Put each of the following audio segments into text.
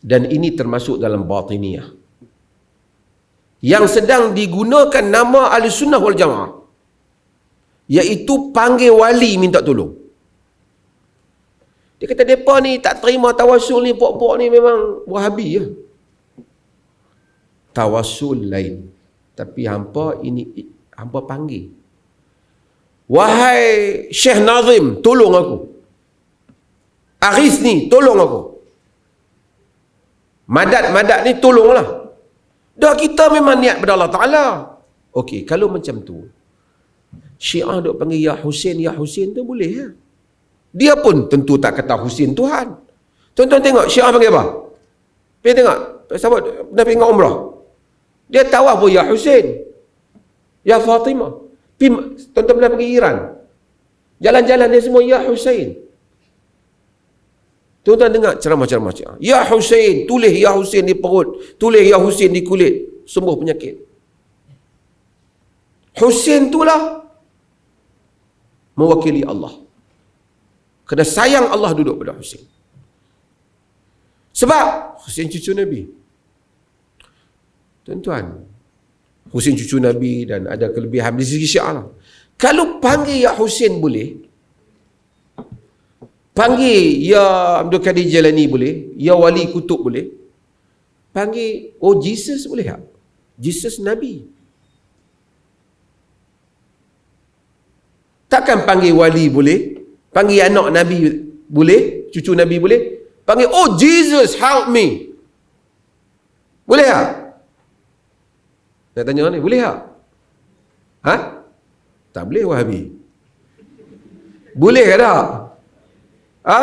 Dan ini termasuk dalam batiniyah. Yang sedang digunakan nama Ahlussunnah wal Jamaah, iaitu panggil wali minta tolong. Dia kata mereka ni tak terima tawasul ni, pok-pok ni memang Wahabi ya. Tawasul lain. Tapi hampa ini, hampa panggil, wahai Syekh Nazim, tolong aku. Aris ni, tolong aku. Madat ni tolonglah. Dah kita memang niat pada Allah Ta'ala. Okey, kalau macam tu, Syiah duk panggil Ya Husin tu boleh ya? Dia pun tentu tak kata Husin Tuhan. Tuan-tuan tengok Syiah panggil apa? Pergi tengok, sahabat pernah pergi dengan umrah, dia tawaf pun Ya Husin, Ya Fatimah. Tuan-tuan pernah pergi Iran, jalan-jalan dia semua Ya Husin. Tuan-tuan dengar ceramah-ceramah Ya Husin, tulis Ya Husin di perut, tulis Ya Husin di kulit, sembuh penyakit. Husin itulah mewakili Allah. Kerana sayang Allah duduk pada Husin. Sebab Husin cucu Nabi. Tuan-tuan, Husin cucu Nabi dan ada kelebihan di segi Syiah lah. Kalau panggil Ya Husin boleh, panggil Ya Abdul Qadir Jalani boleh, Ya Wali Kutub boleh, panggil Jesus boleh tak? Jesus Nabi. Takkan panggil wali boleh, panggil anak Nabi boleh, cucu Nabi boleh, panggil Jesus help me boleh tak? Nak tanya ni, boleh tak? Ha? Tak boleh Wahabi. Boleh ke tak? Ha?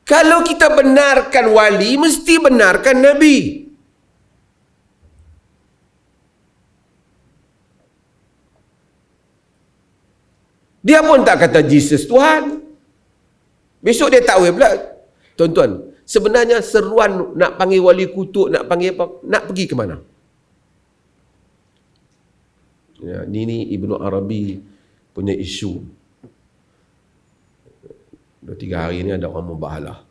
Kalau kita benarkan wali, mesti benarkan Nabi. Dia pun tak kata Jesus Tuhan. Besok dia tak boleh pula. Tuan-tuan, sebenarnya seruan nak panggil wali kutub, nak panggil apa, nak pergi ke mana? Ya, ini Ibnu Arabi punya isu. 2-3 hari ni ada orang mubahalah.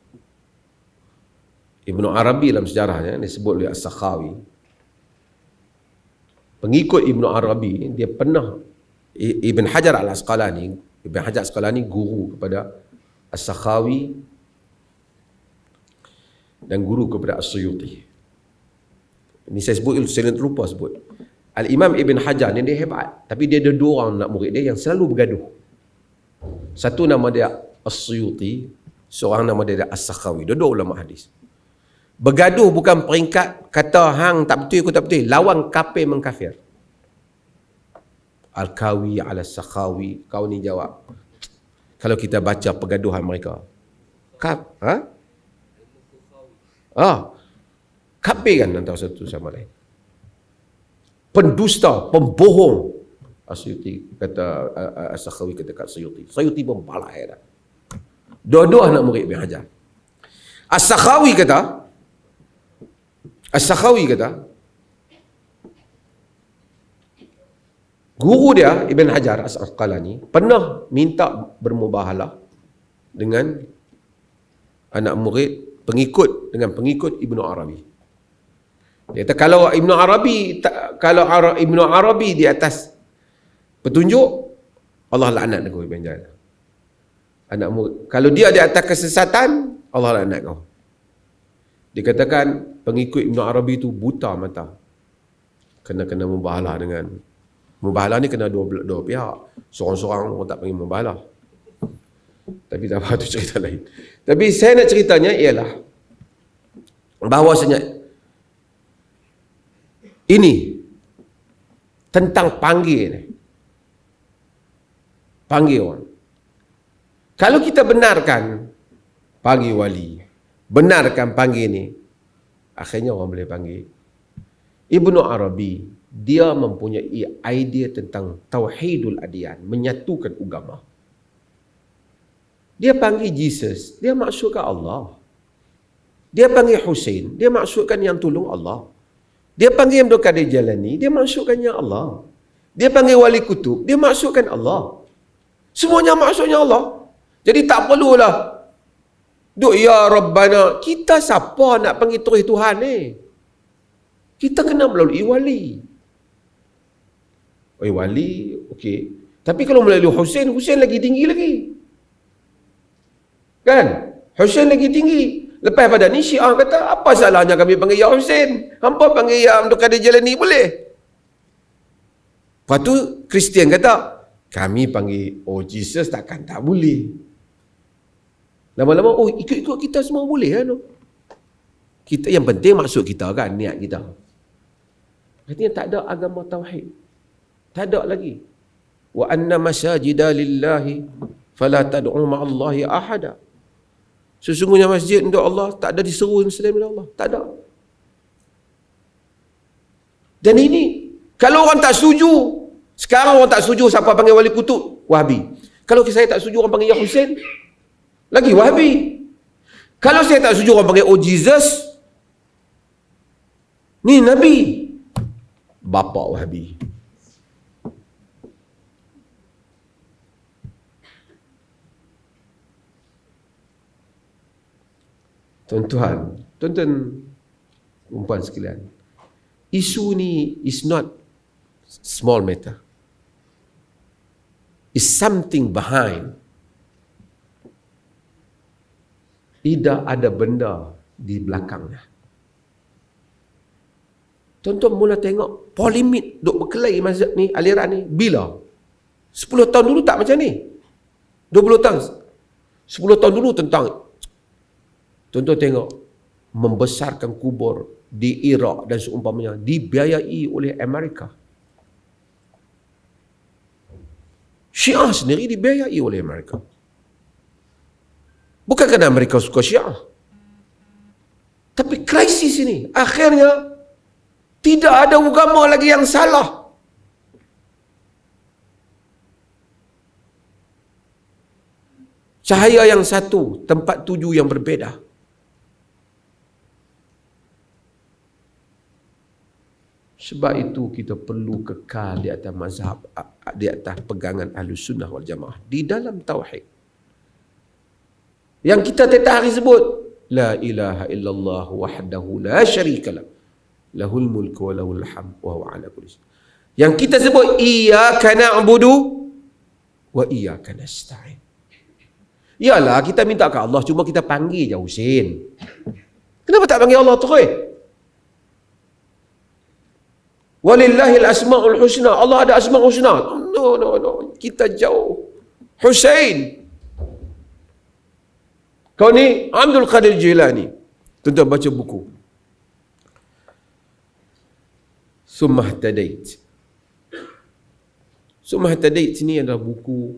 Ibnu Arabi dalam sejarahnya disebut oleh As-Sakhawi. Pengikut Ibnu Arabi, dia pernah, Ibn Hajar Al-Asqalani guru kepada As-Sakhawi dan guru kepada As-Suyuti. Ini saya sebut, saya terlupa sebut. Al-Imam Ibn Hajar ni dia hebat, tapi dia ada 2 orang anak murid dia yang selalu bergaduh. Satu nama dia As-Suyuti, seorang nama dia As-Sakhawi. Dua ulama hadis. Bergaduh bukan peringkat kata hang tak betul, aku tak betul. Lawan kafir mengkafir. Al-Kawi ala Sakhawi. Kau ni jawab. Kalau kita baca pergaduhan mereka. Kafir kan antara satu sama lain. Pendusta, pembohong. As-Suyuti kata, As-Sakhawi kata kat Suyuti. Suyuti pun balai dah. Dua-dua anak murid Ibn Hajar. As-Sakhawi kata, guru dia Ibn Hajar As-Asqalani pernah minta bermubahalah dengan anak murid dengan pengikut Ibnu Arabi. Dia kata kalau Ibnu Arabi di atas petunjuk, Allah laknat kau Ibn Hajar. Anak murid, kalau dia di atas kesesatan, Allah laknat kau. Dikatakan pengikut Ibnu Arabi itu buta mata. Kena mubahalah dengan, mubahalah ni kena dua pihak. Seorang-seorang orang tak panggil mubahalah. Tapi tak apa, tu cerita lain. Tapi saya nak ceritanya ialah bahawasanya ini tentang panggil orang. Kalau kita benarkan panggil wali, benarkan panggil ni, akhirnya orang boleh panggil. Ibnu Arabi, dia mempunyai idea tentang tauhidul adyan, menyatukan agama. Dia panggil Jesus, dia maksudkan Allah. Dia panggil Husin, dia maksudkan yang tolong Allah. Dia panggil Abdul Qadir Jalani, dia maksudkannya Allah. Dia panggil Wali Kutub, dia maksudkan Allah. Semuanya maksudnya Allah. Jadi tak perlulah Duk ya Rabbana. Kita siapa nak panggil terus Tuhan ni? Kita kena melalui wali. Wali, okey. Tapi kalau melalui Husain, Husain lagi tinggi lagi. Kan? Husain lagi tinggi. Lepas pada ni Syiah kata, apa salahnya kami panggil Ya Husain? Hampa panggil Ya Abdul Qadir Jilani boleh? Lepas tu Kristian kata, kami panggil Jesus takkan tak boleh. Lama-lama, ikut-ikut kita semua boleh kan? Kita, yang penting maksud kita kan, niat kita. Artinya tak ada agama tauhid. Tak ada lagi. Wa anna masajida lillahi fala tad'u ma'allahi ahada. Sesungguhnya masjid untuk Allah tak ada diseru selain Allah. Tak ada. Dan ini, kalau orang tak setuju, sekarang orang tak setuju siapa panggil wali kutub, Wahabi. Kalau saya tak setuju orang panggil Ya Husain, lagi Wahabi. Kalau saya tak setuju orang panggil Jesus, ni Nabi, bapa Wahabi. Tuan-tuan, perempuan sekalian, isu ni is not small matter. Is something behind. Tidak ada benda di belakangnya. Tuan-tuan mula tengok polemik duk berkelahi mazhab ni, aliran ni, bila? 10 tahun dulu tak macam ni. 20 tahun. 10 tahun dulu tentang, tuan-tuan tengok, membesarkan kubur di Iraq dan seumpamanya, dibiayai oleh Amerika. Syiah sendiri dibiayai oleh Amerika. Bukan kerana Amerika suka Syiah. Tapi krisis ini, akhirnya, tidak ada agama lagi yang salah. Cahaya yang satu, tempat tuju yang berbeza. Sebab itu kita perlu kekal di atas mazhab, di atas pegangan Ahlus Sunnah wal Jamaah di dalam tauhid. Yang kita tiap hari sebut, la ilaha illallah wahdahu la syarikalah, lahul mulku wa lahul hamd wa huwa ala kulli syai'. Yang kita sebut iyyaka na'budu wa iyyaka nasta'in. Yalah, kita minta ke Allah, cuma kita panggil je Husain. Kenapa tak panggil Allah terus? Walillahil asma'ul husna. Allah ada asma'ul husna. No. Kita jauh. Husain. Kau ni Abdul Qadir Jilani. Tuan-tuan baca buku. Summah Tadait. Summah Tadait ni adalah buku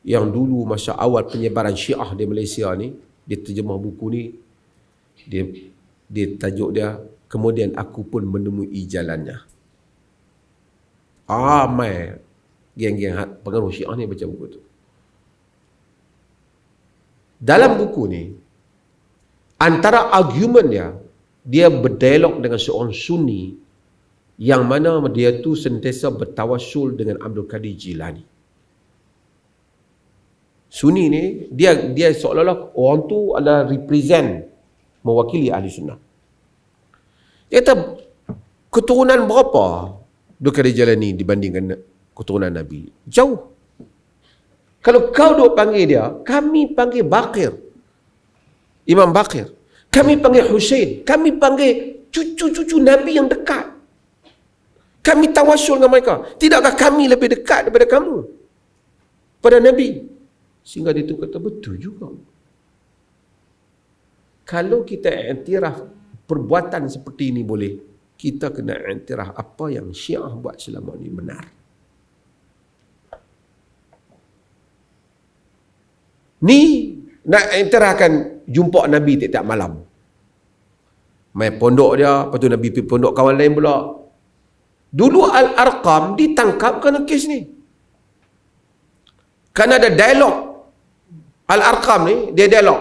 yang dulu masa awal penyebaran Syiah di Malaysia ni, dia terjemah buku ni, dia tajuk dia, kemudian aku pun menemui jalannya. Ramai geng-geng pengaruh Syiah ni baca buku tu. Dalam buku ni, antara argumen dia berdialog dengan seorang Sunni yang mana dia tu sentiasa bertawassul dengan Abdul Qadir Jilani. Sunni ni, dia seolah-olah orang tu adalah represent, mewakili ahli sunnah. Dia kata, keturunan berapa Abdul Qadir Jilani dibandingkan keturunan Nabi? Jauh. Kalau kau duk panggil dia, kami panggil Baqir, Imam Baqir. Kami panggil Husain. Kami panggil cucu-cucu Nabi yang dekat. Kami tawassul dengan mereka. Tidakkah kami lebih dekat daripada kamu? Pada Nabi. Sehingga dia tu kata, betul juga. Kalau kita iktiraf perbuatan seperti ini boleh, kita kena iktiraf apa yang Syiah buat selama ini benar. Ni nak iktirafkan jumpa Nabi tiap-tiap malam. Main pondok dia, lepas tu Nabi pergi pondok kawan lain pula. Dulu Al-Arqam ditangkap kerana kes ni. Kerana ada dialog. Al-Arqam ni, dia dialog.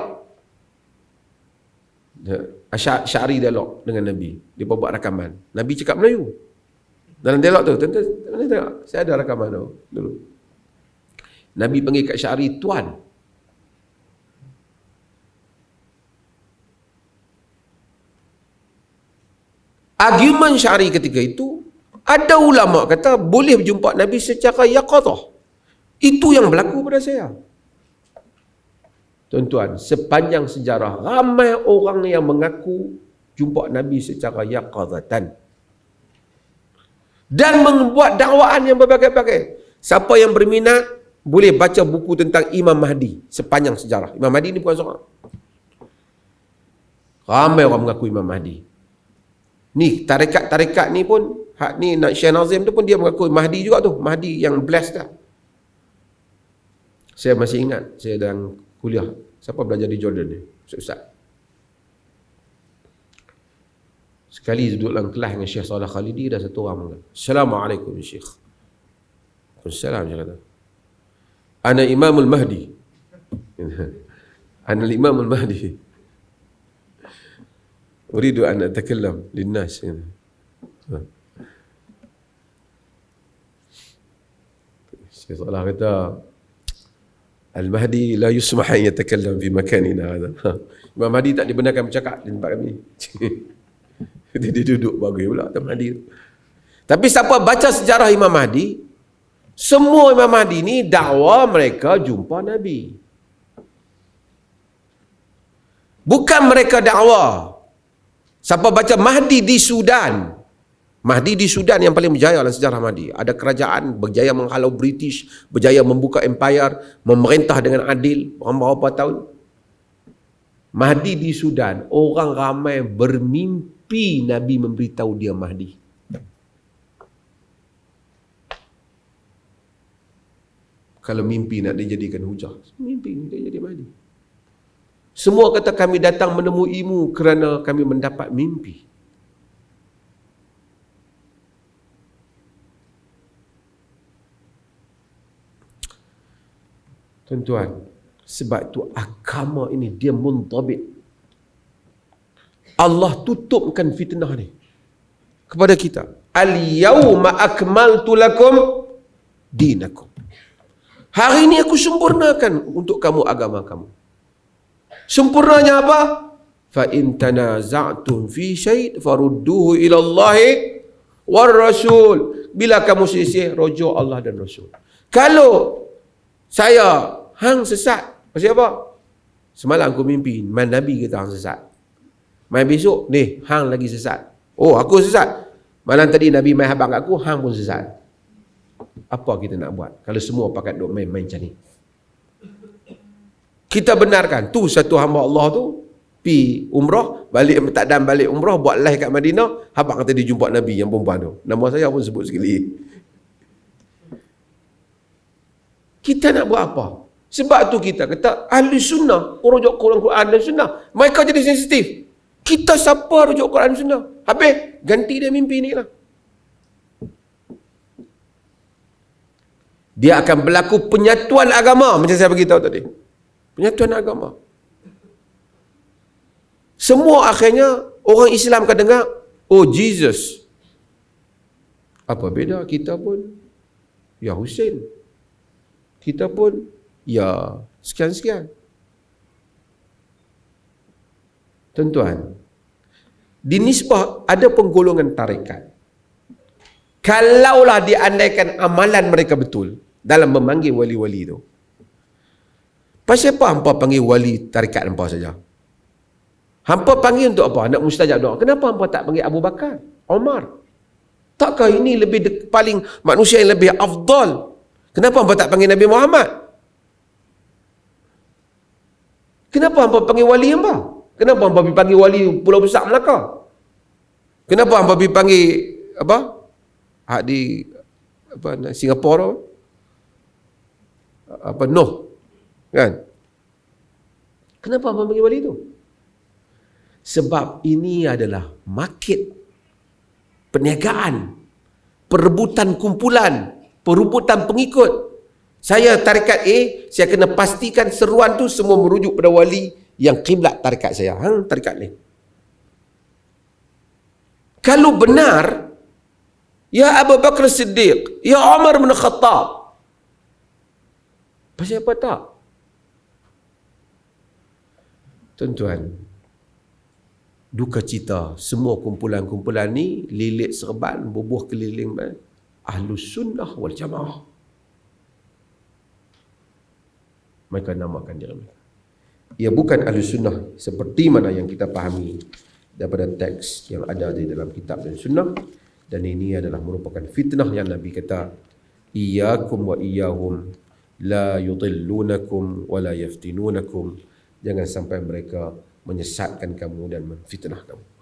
Syari dialog dengan Nabi. Dia buat rakaman. Nabi cakap Melayu. Dalam dialog tu, tuan-tuan tengok, saya ada rakaman tu dulu. Nabi panggil kat Syari tuan. Argumen syar'i ketika itu, ada ulama kata boleh berjumpa Nabi secara yaqadah. Itu yang berlaku pada saya. Tuan-tuan, sepanjang sejarah ramai orang yang mengaku jumpa Nabi secara yaqadatan dan membuat dakwaan yang berbagai-bagai. Siapa yang berminat boleh baca buku tentang Imam Mahdi sepanjang sejarah. Imam Mahdi ni bukan seorang. Ramai orang mengaku Imam Mahdi. Ni tarekat-tarekat ni pun, hak ni Syekh Nazim tu pun dia mengaku Mahdi juga tu. Mahdi yang blessed dah. Saya masih ingat, saya dalam kuliah. Siapa belajar di Jordan ni? Ustaz. Sekali duduk dalam kelas dengan Syekh Salah Khalidi, dah satu orang mengatakan, Assalamualaikum Syekh. Waalaikumsalam, dia kata. Ana Imamul Mahdi. Ana Imamul Mahdi. Uridu an atakallam linnas. Syekh Salah kata, Al-Mahdi la yusmah an yatakallam fi makanina hadha. Imam Mahdi tak dibenarkan bercakap di tempat kami. Dia duduk bagus pula Imam Mahdi. Tapi siapa baca sejarah Imam Mahdi, semua Imam Mahdi ni dakwa mereka jumpa Nabi. Bukan mereka dakwa. Siapa baca Mahdi di Sudan, Mahdi di Sudan yang paling berjaya dalam sejarah Mahdi. Ada kerajaan berjaya menghalau British, berjaya membuka empire, memerintah dengan adil berapa tahun. Mahdi di Sudan, orang ramai bermimpi Nabi memberitahu dia Mahdi. Kalau mimpi nak dijadikan hujah, mimpi dia jadi Mahdi. Semua kata kami datang menemuimu kerana kami mendapat mimpi. Tuan-tuan, sebab itu agama ini dia muntabit. Allah tutupkan fitnah ni kepada kita. Al-yawma akmaltu lakum dinakum. Hari ini aku sempurnakan untuk kamu agama kamu. Sempurnanya apa? Fa in tanaza'tum fi syai' farudduhu ila Allahi war Rasul. Bila kamu selisih, rujuk Allah dan Rasul. Kalau saya hang sesat, pasal apa? Semalam aku mimpi Nabi kata hang sesat. Mai besok ni hang lagi sesat. Oh, aku sesat. Malam tadi Nabi mai habaq aku, hang pun sesat. Apa kita nak buat kalau semua pakat duk main-main macam ni? Kita benarkan tu satu hamba Allah tu pi umrah, balik takdan balik umrah, buat live kat Madinah, habaq kata dia jumpa Nabi yang perempuan tu. Nama saya pun sebut sekali. Kita nak buat apa? Sebab tu kita kata ahli sunnah, rujuk Quran dan sunnah. Mereka jadi sensitif. Kita siapa rujuk Quran dan sunnah? Habis ganti dia mimpi ni lah. Dia akan berlaku penyatuan agama macam saya beritahu tadi. Penyatuan agama. Semua akhirnya orang Islam akan dengar, oh Jesus. Apa beda? Kita pun ya Hussein. Kita pun ya sekian-sekian. Tuan-tuan, di nisbah ada penggolongan tarekat. Kalaulah diandaikan amalan mereka betul dalam memanggil wali-wali itu, pasal apa hampa panggil wali tarekat hampa saja? Hampa panggil untuk apa? Nak mustajab doa. Kenapa hampa tak panggil Abu Bakar, Omar? Takkah ini lebih paling manusia yang lebih afdal? Kenapa hampa tak panggil Nabi Muhammad? Kenapa hampa panggil wali hampa? Kenapa hampa pergi panggil wali Pulau Besar Melaka? Kenapa hampa pergi panggil apa? Hak di apa Singapura apa Noh? Kan? Kenapa hampa panggil wali itu? Sebab ini adalah market, perniagaan, perebutan kumpulan, perebutan pengikut. Saya tarekat A, saya kena pastikan seruan tu semua merujuk pada wali yang kiblat tarekat saya. Hang tarekat ni. Kalau benar, ya Abu Bakar Siddiq, ya Umar bin Khattab. Pasal apa tak? Tuan-tuan, duka cita. Semua kumpulan-kumpulan ni lilit serban, bubuh keliling Ahlus Sunnah wal Jamaah. Mereka namakan diri mereka. Ia bukan Ahlus Sunnah seperti mana yang kita fahami daripada teks yang ada di dalam kitab dan sunnah. Dan ini adalah merupakan fitnah yang Nabi kata, iyyakum wa iyyahum la yudillunakum wa la yaftinunakum. Jangan sampai mereka menyesatkan kamu dan memfitnah kamu.